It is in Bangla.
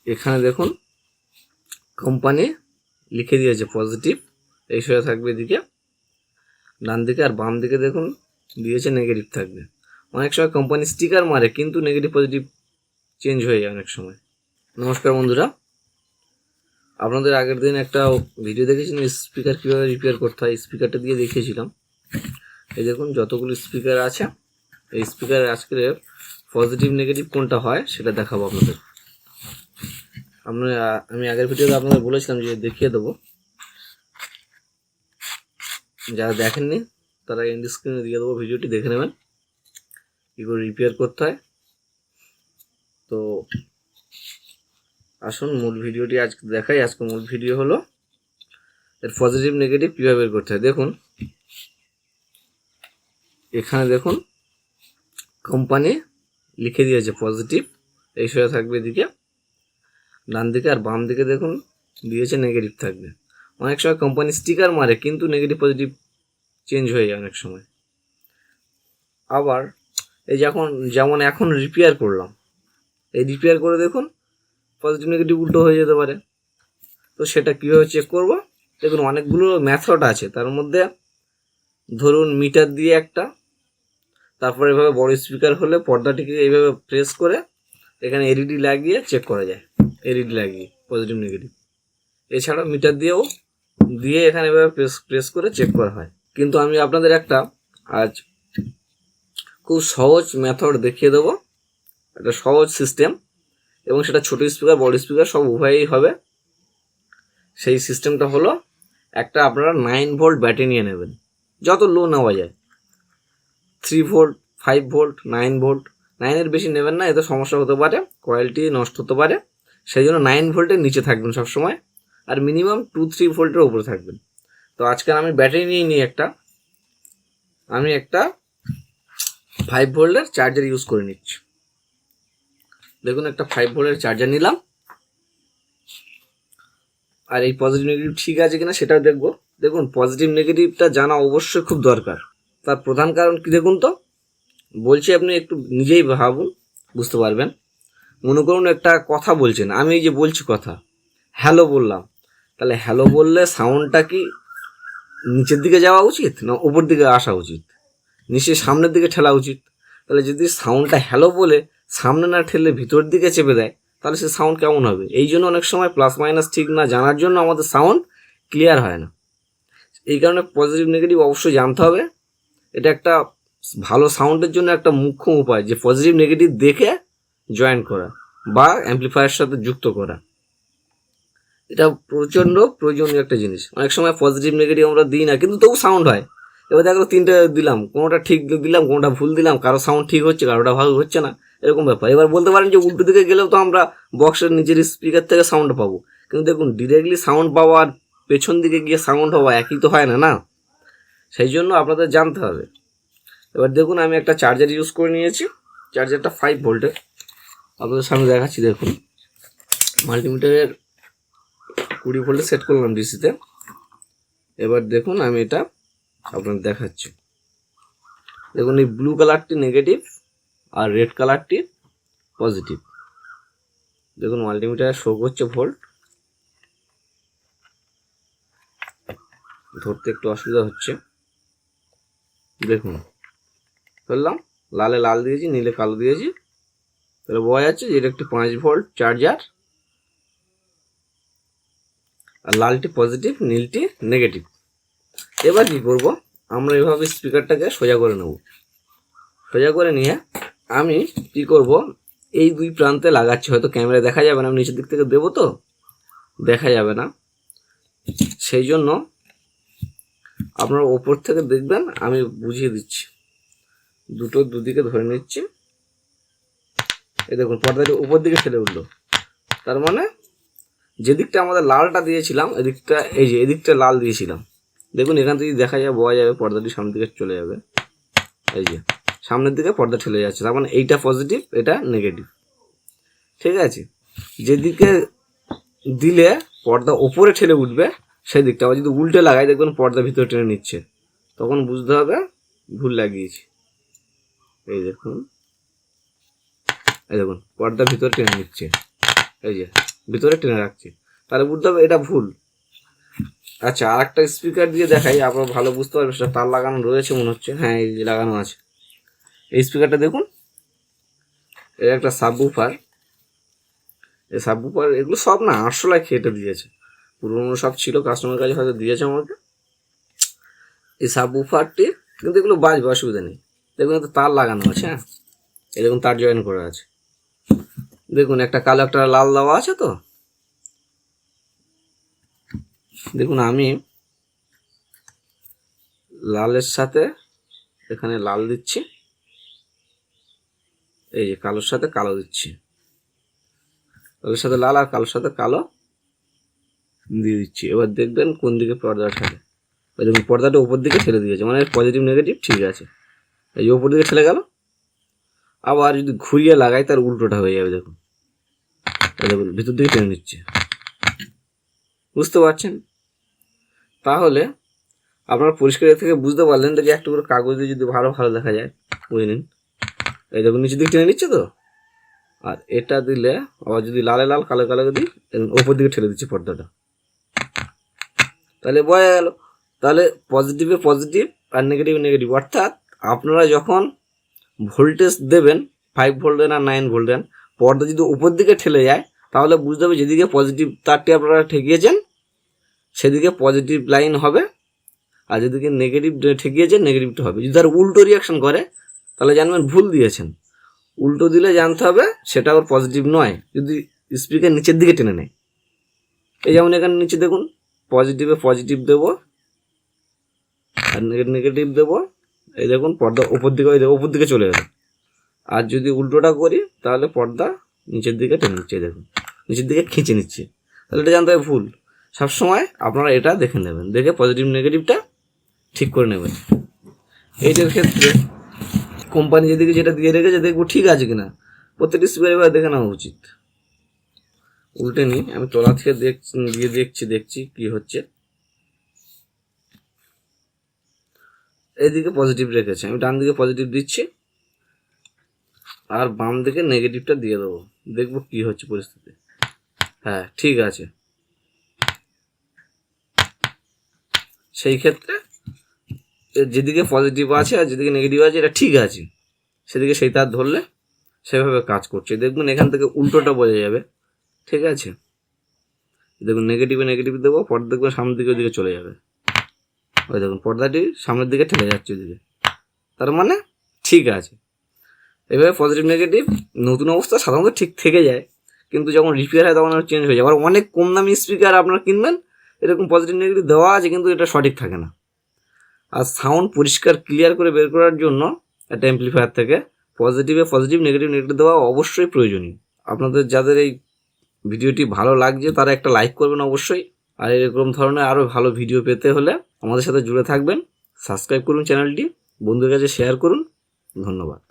এখানে দেখুন কোম্পানি লিখে দিয়েছে পজিটিভ, এই সোজা থাকবে এদিকে ডান দিকে, আর বাম দিকে দেখুন দিয়েছে নেগেটিভ থাকবে। অনেক সময় কোম্পানি স্টিকার মারে কিন্তু নেগেটিভ পজিটিভ চেঞ্জ হয়ে যায় অনেক সময়। নমস্কার বন্ধুরা, আপনাদের আগের দিন একটা ভিডিও দেখেছিলেন স্পিকার কীভাবে রিপেয়ার করতে হয়, স্পিকারটা দিয়ে দেখিয়েছিলাম। এই দেখুন যতগুলো স্পিকার আছে, এই স্পিকারের আজকে পজিটিভ নেগেটিভ কোনটা হয় সেটা দেখাবো আপনাদের। আমি আগের ভিডিওতে আপনাদের বলেছিলাম যে দেখিয়ে দেবো, যারা দেখেননি তারা এন্ড স্ক্রিনে দিয়ে দেবো, ভিডিওটি দেখে নেবেন কী করে রিপেয়ার করতে হয়। তো আসুন মূল ভিডিওটি আজকে দেখাই। আজকে মূল ভিডিও হলো এর পজিটিভ নেগেটিভ কীভাবে বের করতে হয়। দেখুন এখানে দেখুন কোম্পানি লিখে দিয়েছে পজিটিভ, এই সোজা থাকবে এদিকে ডান দিকে, আর বাম দিকে দেখুন দিয়েছে নেগেটিভ থাকবে। অনেক সময় কোম্পানি স্টিকার মারে কিন্তু নেগেটিভ পজিটিভ চেঞ্জ হয়ে যায় অনেক সময়। আবার এই যেমন এখন রিপেয়ার করলাম, এই রিপেয়ার করে দেখুন পজিটিভ নেগেটিভ উল্টো হয়ে যেতে পারে। তো সেটা কীভাবে চেক করব? দেখুন অনেকগুলো মেথড আছে, তার মধ্যে ধরুন মিটার দিয়ে একটা, তারপরে এভাবে বড় স্পিকার হলে পর্দাটিকে এইভাবে প্রেস করে এখানে এলইডি লাগিয়ে চেক করা যায়, এলইডি লাগিয়ে পজিটিভ নেগেটিভ। এছাড়াও মিটার দিয়েও দিয়ে এখানে এভাবে প্রেস করে চেক করা হয়। কিন্তু আমি আপনাদের একটা আজ খুব সহজ মেথড দেখিয়ে দেবো, একটা সহজ সিস্টেম, এবং সেটা ছোট স্পিকার বড় স্পিকার সব উভয়ই হবে। সেই সিস্টেমটা হলো একটা আপনারা 9 ভোল্ট ব্যাটারি নিয়ে নেবেন, যত লো নেওয়া যায়, 3 ভোল্ট 5 ভোল্ট 9 ভোল্ট। 9-এর বেশি নেবেন না, এতে সমস্যা হতে পারে, কোয়ালিটি নষ্ট হতে পারে। সেই জন্য 9 ভোল্টের নিচে থাকবেন সবসময়, আর মিনিমাম 2-3 ভোল্টের ওপরে থাকবেন। তো আজকে আমি ব্যাটারি নিয়ে নিই আমি একটা 5 ভোল্টের চার্জার ইউজ করে নিচ্ছি। দেখুন একটা 5 ভোল্টের চার্জার নিলাম, আর এই পজিটিভ নেগেটিভ ঠিক আছে কিনা সেটাও দেখবো। দেখুন পজিটিভ নেগেটিভটা জানা অবশ্যই খুব দরকার। তার প্রধান কারণ কি দেখুন তো, বলছি আপনি একটু নিজেই ভাবুন, বুঝতে পারবেন। মনে করুন একটা কথা বলছেন, আমি এই যে বলছি কথা, হ্যালো বললাম, তাহলে হ্যালো বললে সাউন্ডটা কি নিচের দিকে যাওয়া উচিত না উপর দিকে আসা উচিত? নিশ্চয়ই সামনের দিকে ঠেলা উচিত। তাহলে যদি সাউন্ডটা হ্যালো বলে সামনে না ঠেলে ভিতর দিকে চেপে দেয়, তাহলে সে সাউন্ড কেমন হবে? এই জন্য অনেক সময় প্লাস মাইনাস ঠিক না জানার জন্য আমাদের সাউন্ড ক্লিয়ার হয় না। এই কারণে পজিটিভ নেগেটিভ অবশ্যই জানতে হবে। এটা একটা ভালো সাউন্ডের জন্য একটা মুখ্য উপায়, যে পজিটিভ নেগেটিভ দেখে জয়েন করা বা অ্যাম্প্লিফায়ারের সাথে যুক্ত করা। এটা প্রচণ্ড প্রয়োজনীয় একটা জিনিস। অনেক সময় পজিটিভ নেগেটিভ আমরা দিই না, কিন্তু তবু সাউন্ড হয়। এবার দেখো 3টে দিলাম, কোনোটা ঠিক দিলাম, কোনোটা ভুল দিলাম, কারো সাউন্ড ঠিক হচ্ছে, কারোটা ভালো হচ্ছে না, এরকম ব্যাপার। এবার বলতে পারেন যে উল্টো দিকে গেলেও তো আমরা বক্সের নিচের স্পিকার থেকে সাউন্ড পাবো, কিন্তু দেখুন ডিরেক্টলি সাউন্ড পাওয়া আর পেছন দিকে গিয়ে সাউন্ড হওয়া একই তো হয় না, না? সেই জন্য আপনাদের জানতে হবে। এবার দেখুন আমি একটা চার্জার ইউজ করে নিয়েছি, চার্জারটা 5 ভোল্টের, আপনাদের সামনে দেখাচ্ছি। দেখুন মাল্টিমিটারের 20 ভোল্টে সেট করলাম ডিসিতে। এবার দেখুন আমি এটা আপনাদের দেখাচ্ছি। দেখুন এই ব্লু কালারটি নেগেটিভ আর রেড কালারটি পজিটিভ। দেখুন মাল্টিমিটারে শো করছে ভোল্ট, ধরতে একটু অসুবিধা হচ্ছে। দেখুন ধরলাম, লালে লাল দিয়েছি, নীলে কালো দিয়েছি, তাহলে বোঝা যাচ্ছে যে এটা একটি 5 ভোল্ট চার্জার, আর লালটি পজিটিভ নীলটি নেগেটিভ। এবার কি করব, আমরা এভাবে স্পিকারটাকে সোজা করে নেব। সোজা করে নিয়ে আমি কি করব, এই দুই প্রান্তে লাগাচ্ছি। হয়তো ক্যামেরায় দেখা যাবে না, আমি নিচের দিক থেকে দেবো তো দেখা যাবে না, সেই জন্য আপনারা ওপর থেকে দেখবেন, আমি বুঝিয়ে দিচ্ছি। দুদিকে ধরে নিচ্ছি। এই দেখুন পর্দাটি উপর দিকে ঠেলে উঠলো, তার মানে যেদিকটা আমাদের লালটা দিয়েছিলাম এদিকটা, এই যে এদিকটা লাল দিয়েছিলাম, দেখুন এখান থেকে দেখা যাবে, বোঝা যাবে পর্দাটি সামনের দিকে চলে যাবে। এই যে সামনের দিকে পর্দা ঠেলে যাচ্ছে, তার মানে এইটা পজিটিভ এটা নেগেটিভ। ঠিক আছে, যেদিকে দিলে পর্দা ওপরে ঠেলে উঠবে সেই দিকটা। আবার যদি উল্টে লাগাই দেখবেন পর্দা ভিতরে টেনে নিচ্ছে, তখন বুঝতে হবে ভুল লাগিয়েছি। এই দেখুন পর্দা ভিতরে টেনে নিচ্ছে, এই যে ভিতরে টেনে রাখছি, তাহলে বুঝতে হবে এটা ভুল। আচ্ছা, আর একটা স্পিকার দিয়ে দেখাই, আপনারা ভালো বুঝতে পারবেন। সেটা তার লাগানো রয়েছে মনে হচ্ছে, হ্যাঁ এই যে লাগানো আছে। এই স্পিকারটা দেখুন, এর একটা সাবউফার। এই সাবউফার এগুলো সব না 800 লাখ খেটে দিয়েছে, পুরোনো সব ছিল, কাস্টমার কাছে হয়তো দিয়েছে আমাকে। এই সাবউফারটি কিন্তু এগুলো বাজবে, অসুবিধা নেই। দেখুন এতে তার লাগানো আছে, হ্যাঁ এই দেখুন তার জয়েন করা আছে। দেখুন একটা কালো একটা লাল দেওয়া আছে। তো দেখুন আমি লালের সাথে এখানে লাল দিচ্ছি, এই যে কালোর সাথে কালো দিচ্ছি, লালের সাথে লাল আর কালোর সাথে কালো দিয়ে দিচ্ছি। এবার দেখবেন কোন দিকে পর্দা থাকে। ওই দেখুন পর্দাটা উপর দিকে ঠেলে দিয়েছে, মানে পজিটিভ নেগেটিভ ঠিক আছে। এই যে উপর দিকে ঠেলে গেল। আবার যদি ঘুরিয়ে লাগাই তার উল্টোটা হয়ে যাবে। দেখুন এই দেখুন ভিতর দিকে টেনে দিচ্ছে, বুঝতে পারছেন? তাহলে আপনারা পরিষ্কার থেকে বুঝতে পারলেন যে একটু করে কাগজ দিয়ে যদি ভালো ভালো দেখা যায়, বুঝে নিন। এই দেখুন নিচের দিকে টেনে নিচ্ছে তো, আর এটা দিলে আবার যদি লালে লাল কালো কালো দিই, ওপর দিকে ঠেলে দিচ্ছি পর্দাটা, তাহলে বোঝা গেল। তাহলে পজিটিভে পজিটিভ আর নেগেটিভ নেগেটিভ, অর্থাৎ আপনারা যখন ভোল্টেজ দেবেন 5 ভোল্ট দেন আর 9 ভোল্ট দেন, পর্দা যদি উপর দিকে ঠেলে যায় তাহলে বুঝতে হবে যেদিকে পজিটিভ তারটি আপনারা ঠেকিয়েছেন সেদিকে পজিটিভ লাইন হবে, আর যেদিকে নেগেটিভ ঠেকিয়েছেন নেগেটিভটা হবে। যদি তার উল্টো রিয়াকশন করে তাহলে জানবেন ভুল দিয়েছেন। উল্টো দিলে জানতে হবে সেটা আবার পজিটিভ নয়, যদি স্পিকার নিচের দিকে টেনে নেয়। এই যেমন এখানে নিচে দেখুন পজিটিভে পজিটিভ দেবো আর নেগেটিভ দেবো, এই দেখুন পর্দা উপর দিকে, ওই উপর দিকে চলে গেল। আর যদি উল্টোটা করি তাহলে পর্দা নিচের দিকে টেনে নিচ্ছে, দেখুন নিচের দিকে খিঁচে নিচ্ছে, তাহলে এটা জানতে হবে ভুল। সবসময় আপনারা এটা দেখে নেবেন, দেখে পজিটিভ নেগেটিভটা ঠিক করে নেবেন। এইটার ক্ষেত্রে কোম্পানি যেদিকে যেটা দিয়ে রেখেছে দেখবো ঠিক আছে কিনা, প্রত্যেকটি স্পিকার এবার দেখে নেওয়া উচিত। উল্টে নিই, আমি তলা থেকে দেখছি কি হচ্ছে। এইদিকে পজিটিভ রেখেছে, আমি ডান দিকে পজিটিভ দিচ্ছি আর বাম দিকে নেগেটিভটা দিয়ে দেবো, দেখবো কি হচ্ছে পরিস্থিতি। হ্যাঁ ঠিক আছে, সেই ক্ষেত্রে যেদিকে পজিটিভ আছে আর যেদিকে নেগেটিভ আছে এটা ঠিক আছে, সেদিকে সেই তার ধরলে সেভাবে কাজ করছে। দেখবেন এখান থেকে উল্টোটা বোঝা যাবে, ঠিক আছে। দেখুন নেগেটিভে নেগেটিভ দেবো, পর্দা দেখবেন সামনের দিকে ওদিকে চলে যাবে। ওই দেখুন পর্দাটি সামনের দিকে ঠেলে যাচ্ছে ওদিকে, তার মানে ঠিক আছে। এভাবে পজিটিভ নেগেটিভ নতুন অবস্থা সাধারণত ঠিক থেকে যায়, কিন্তু যখন রিপেয়ার হয় তখন চেঞ্জ হয়ে যায়। আবার অনেক কম দামি স্পিকার আপনারা কিনবেন, এরকম পজিটিভ নেগেটিভ দেওয়া আছে কিন্তু এটা সঠিক থাকে না। আর সাউন্ড পরিষ্কার ক্লিয়ার করে বের করার জন্য একটা অ্যাম্পলিফায়ার থেকে পজিটিভে পজিটিভ নেগেটিভ নেগেটিভ দেওয়া অবশ্যই প্রয়োজনীয়। আপনাদের যাদের এই ভিডিওটি ভালো লাগছে তারা একটা লাইক করবেন অবশ্যই। আর এরকম ধরনের আরও ভালো ভিডিও পেতে হলে আমাদের সাথে জুড়ে থাকবেন, সাবস্ক্রাইব করুন চ্যানেলটি, বন্ধুদের কাছে শেয়ার করুন। ধন্যবাদ।